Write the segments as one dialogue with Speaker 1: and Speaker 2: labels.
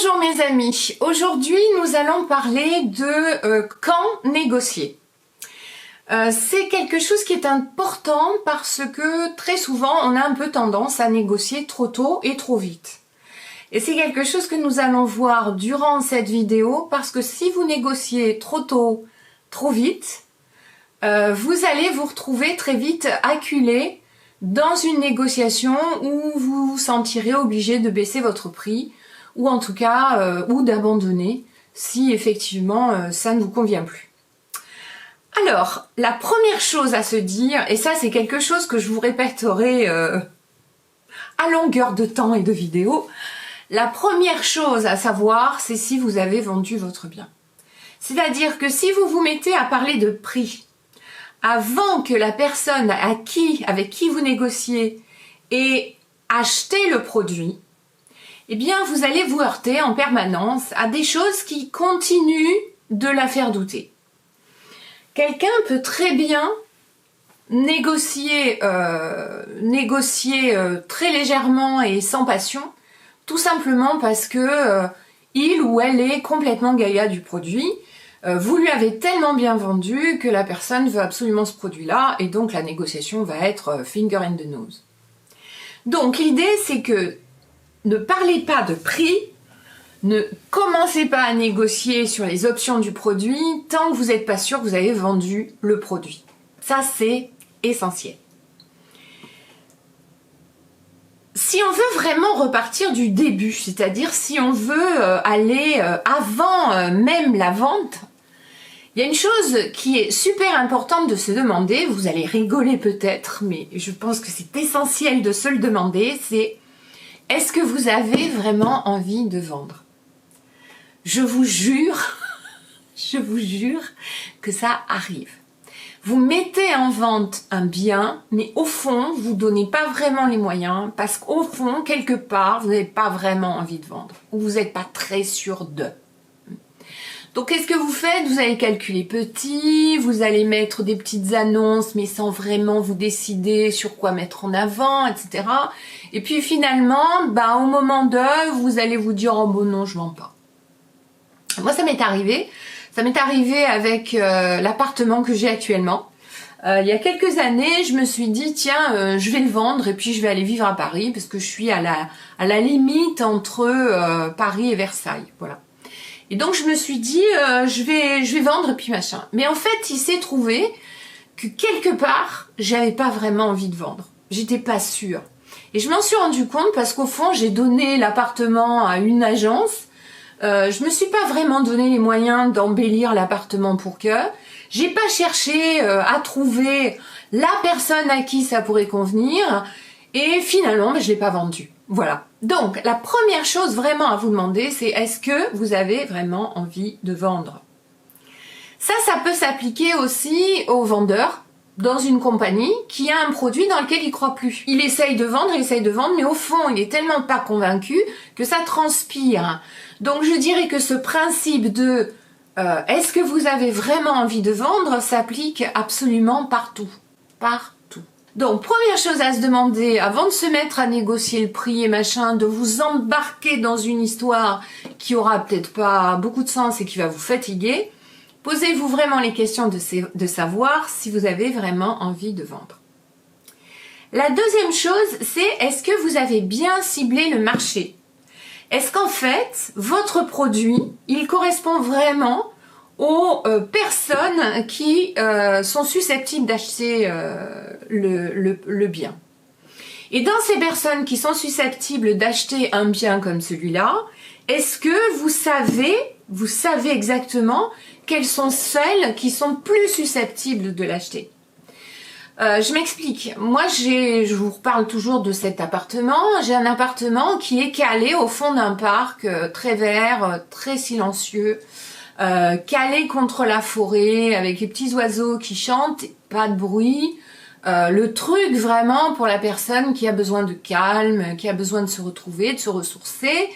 Speaker 1: Bonjour mes amis, aujourd'hui nous allons parler de quand négocier. C'est quelque chose qui est important parce que très souvent on a un peu tendance à négocier trop tôt et trop vite. Et c'est quelque chose que nous allons voir durant cette vidéo parce que si vous négociez trop tôt, trop vite, vous allez vous retrouver très vite acculé dans une négociation où vous vous sentirez obligé de baisser votre prix ou en tout cas ou d'abandonner si effectivement ça ne vous convient plus. Alors, la première chose à se dire, et ça c'est quelque chose que je vous répéterai à longueur de temps et de vidéos, la première chose à savoir, c'est si vous avez vendu votre bien. C'est-à-dire que si vous vous mettez à parler de prix avant que la personne avec qui vous négociez ait acheté le produit, eh bien vous allez vous heurter en permanence à des choses qui continuent de la faire douter. Quelqu'un peut très bien négocier très légèrement et sans passion, tout simplement parce que il ou elle est complètement gaga du produit. Vous lui avez tellement bien vendu que la personne veut absolument ce produit-là et donc la négociation va être finger in the nose. Donc l'idée c'est que ne parlez pas de prix, ne commencez pas à négocier sur les options du produit tant que vous n'êtes pas sûr que vous avez vendu le produit. Ça c'est essentiel. Si on veut vraiment repartir du début, c'est-à-dire si on veut aller avant même la vente, il y a une chose qui est super importante de se demander, vous allez rigoler peut-être, mais je pense que c'est essentiel de se le demander, c'est est-ce que vous avez vraiment envie de vendre? Je vous jure que ça arrive. Vous mettez en vente un bien, mais au fond, vous ne donnez pas vraiment les moyens, parce qu'au fond, quelque part, vous n'avez pas vraiment envie de vendre, ou vous n'êtes pas très sûr de. Donc, qu'est-ce que vous faites? Vous allez calculer petit, vous allez mettre des petites annonces, mais sans vraiment vous décider sur quoi mettre en avant, etc. Et puis finalement, au moment de, vous allez vous dire « Oh bon non, je vends pas ». Moi, ça m'est arrivé. Ça m'est arrivé avec l'appartement que j'ai actuellement. Il y a quelques années, je me suis dit, tiens, je vais le vendre et puis je vais aller vivre à Paris parce que je suis à la limite entre Paris et Versailles. Voilà. Et donc, je me suis dit, je vais vendre et puis machin. Mais en fait, il s'est trouvé que quelque part, j'avais pas vraiment envie de vendre. J'étais pas sûre. Et je m'en suis rendu compte parce qu'au fond, j'ai donné l'appartement à une agence. Je me suis pas vraiment donné les moyens d'embellir l'appartement pour que. J'ai pas cherché à trouver la personne à qui ça pourrait convenir. Et finalement, je l'ai pas vendu. Voilà. Donc, la première chose vraiment à vous demander, c'est est-ce que vous avez vraiment envie de vendre? Ça peut s'appliquer aussi aux vendeurs dans une compagnie qui a un produit dans lequel il croit plus. Il essaye de vendre, mais au fond, il est tellement pas convaincu que ça transpire. Donc, je dirais que ce principe de est-ce que vous avez vraiment envie de vendre s'applique absolument partout. Partout. Donc, première chose à se demander, avant de se mettre à négocier le prix et machin, de vous embarquer dans une histoire qui aura peut-être pas beaucoup de sens et qui va vous fatiguer, posez-vous vraiment les questions de savoir si vous avez vraiment envie de vendre. La deuxième chose, c'est est-ce que vous avez bien ciblé le marché? Est-ce qu'en fait, votre produit, il correspond vraiment aux personnes qui sont susceptibles d'acheter le bien? Et dans ces personnes qui sont susceptibles d'acheter un bien comme celui-là, est-ce que vous savez exactement quelles sont celles qui sont plus susceptibles de l'acheter? Je m'explique. Moi, je vous reparle toujours de cet appartement. J'ai un appartement qui est calé au fond d'un parc très vert, très silencieux, calé contre la forêt, avec les petits oiseaux qui chantent, pas de bruit. Le truc vraiment pour la personne qui a besoin de calme, qui a besoin de se retrouver, de se ressourcer.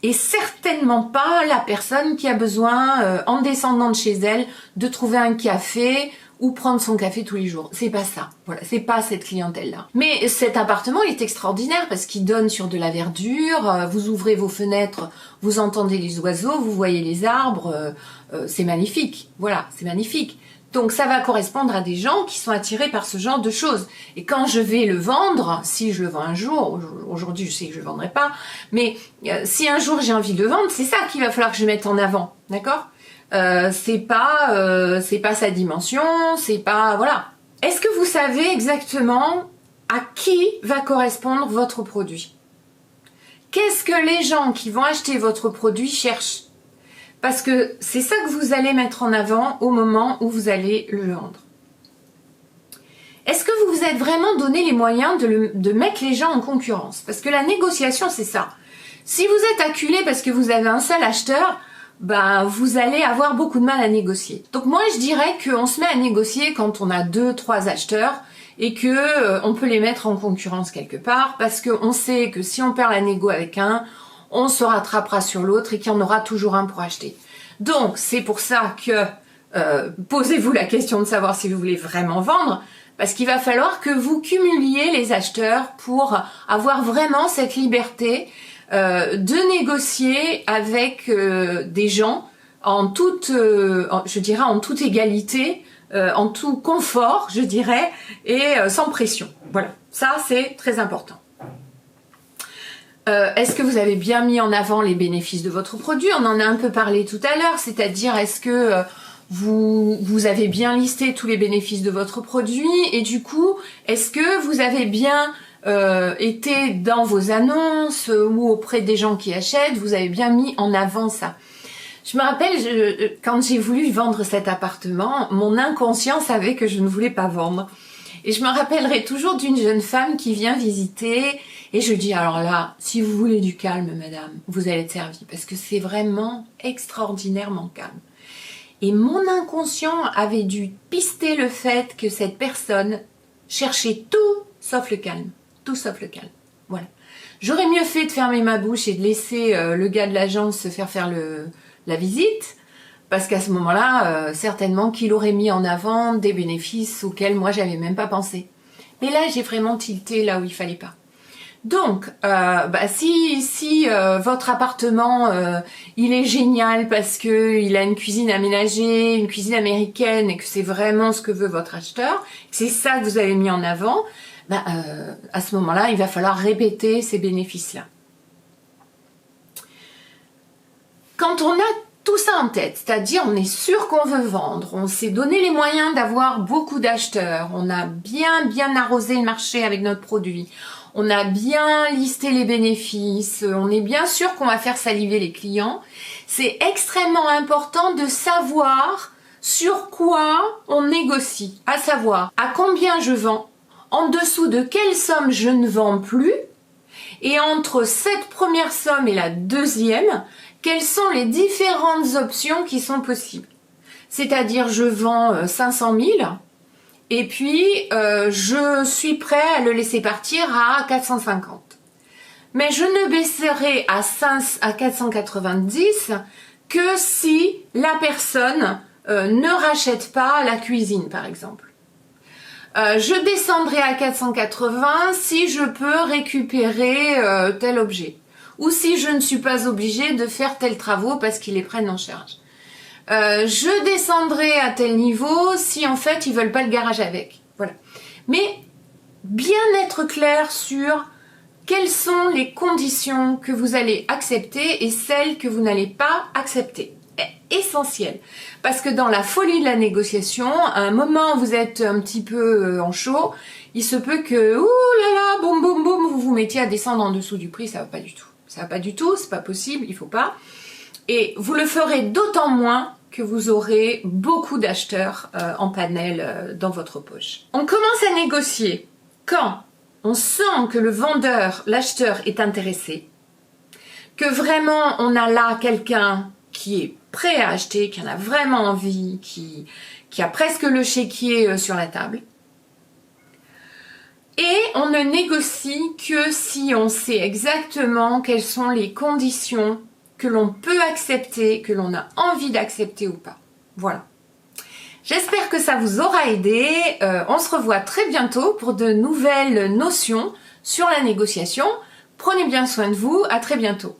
Speaker 1: et certainement pas la personne qui a besoin, en descendant de chez elle, de trouver un café ou prendre son café tous les jours. C'est pas ça. Voilà, c'est pas cette clientèle-là. Mais cet appartement est extraordinaire parce qu'il donne sur de la verdure, vous ouvrez vos fenêtres, vous entendez les oiseaux, vous voyez les arbres, c'est magnifique. Voilà, c'est magnifique. Donc ça va correspondre à des gens qui sont attirés par ce genre de choses. Et quand je vais le vendre, si je le vends un jour, aujourd'hui je sais que je ne le vendrai pas, mais si un jour j'ai envie de le vendre, c'est ça qu'il va falloir que je mette en avant, d'accord ? C'est pas sa dimension, c'est pas... Voilà. Est-ce que vous savez exactement à qui va correspondre votre produit ? Qu'est-ce que les gens qui vont acheter votre produit cherchent ? Parce que c'est ça que vous allez mettre en avant au moment où vous allez le vendre. Est-ce que vous vous êtes vraiment donné les moyens de mettre les gens en concurrence ? Parce que la négociation, c'est ça. Si vous êtes acculé parce que vous avez un seul acheteur, ben, vous allez avoir beaucoup de mal à négocier. Donc moi, je dirais qu'on se met à négocier quand on a 2, 3 acheteurs et que on peut les mettre en concurrence quelque part parce qu'on sait que si on perd la négo avec un, on se rattrapera sur l'autre et qu'il y en aura toujours un pour acheter. Donc, c'est pour ça que posez-vous la question de savoir si vous voulez vraiment vendre, parce qu'il va falloir que vous cumuliez les acheteurs pour avoir vraiment cette liberté de négocier avec des gens en toute, je dirais, en toute égalité, en tout confort, je dirais, et sans pression. Voilà, ça c'est très important. Est-ce que vous avez bien mis en avant les bénéfices de votre produit ? On en a un peu parlé tout à l'heure, c'est-à-dire est-ce que vous avez bien listé tous les bénéfices de votre produit et du coup, est-ce que vous avez bien été dans vos annonces ou auprès des gens qui achètent, vous avez bien mis en avant ça ? Je me rappelle, quand j'ai voulu vendre cet appartement, mon inconscient savait que je ne voulais pas vendre. Et je me rappellerai toujours d'une jeune femme qui vient visiter et je dis alors là, si vous voulez du calme, madame, vous allez être servie parce que c'est vraiment extraordinairement calme. Et mon inconscient avait dû pister le fait que cette personne cherchait tout sauf le calme. Tout sauf le calme. Voilà. J'aurais mieux fait de fermer ma bouche et de laisser le gars de l'agence se faire la visite. Parce qu'à ce moment-là, certainement qu'il aurait mis en avant des bénéfices auxquels moi j'avais même pas pensé. Mais là, j'ai vraiment tilté là où il fallait pas. Donc, si votre appartement il est génial parce que il a une cuisine aménagée, une cuisine américaine et que c'est vraiment ce que veut votre acheteur, c'est ça que vous avez mis en avant, à ce moment-là, il va falloir répéter ces bénéfices-là. Quand on a tout ça en tête, c'est-à-dire on est sûr qu'on veut vendre, on s'est donné les moyens d'avoir beaucoup d'acheteurs, on a bien arrosé le marché avec notre produit, on a bien listé les bénéfices, on est bien sûr qu'on va faire saliver les clients, c'est extrêmement important de savoir sur quoi on négocie, à savoir à combien je vends, en dessous de quelle somme je ne vends plus, et entre cette première somme et la deuxième, quelles sont les différentes options qui sont possibles. C'est-à-dire, je vends 500 000 et puis je suis prêt à le laisser partir à 450. Mais je ne baisserai à 490 que si la personne ne rachète pas la cuisine, par exemple. Je descendrai à 480 si je peux récupérer tel objet. Ou si je ne suis pas obligée de faire tels travaux parce qu'ils les prennent en charge. Je descendrai à tel niveau si en fait ils veulent pas le garage avec. Voilà. Mais bien être clair sur quelles sont les conditions que vous allez accepter et celles que vous n'allez pas accepter. Essentiel. Parce que dans la folie de la négociation, à un moment où vous êtes un petit peu en chaud, il se peut que, ouh là là, boum boum boum, vous vous mettiez à descendre en dessous du prix, ça va pas du tout. Ça va pas du tout, c'est pas possible, il faut pas. Et vous le ferez d'autant moins que vous aurez beaucoup d'acheteurs en panel dans votre poche. On commence à négocier quand on sent que le vendeur, l'acheteur est intéressé, que vraiment on a là quelqu'un qui est prêt à acheter, qui en a vraiment envie, qui a presque le chéquier sur la table. Et on ne négocie que si on sait exactement quelles sont les conditions que l'on peut accepter, que l'on a envie d'accepter ou pas. Voilà. J'espère que ça vous aura aidé. On se revoit très bientôt pour de nouvelles notions sur la négociation. Prenez bien soin de vous. À très bientôt.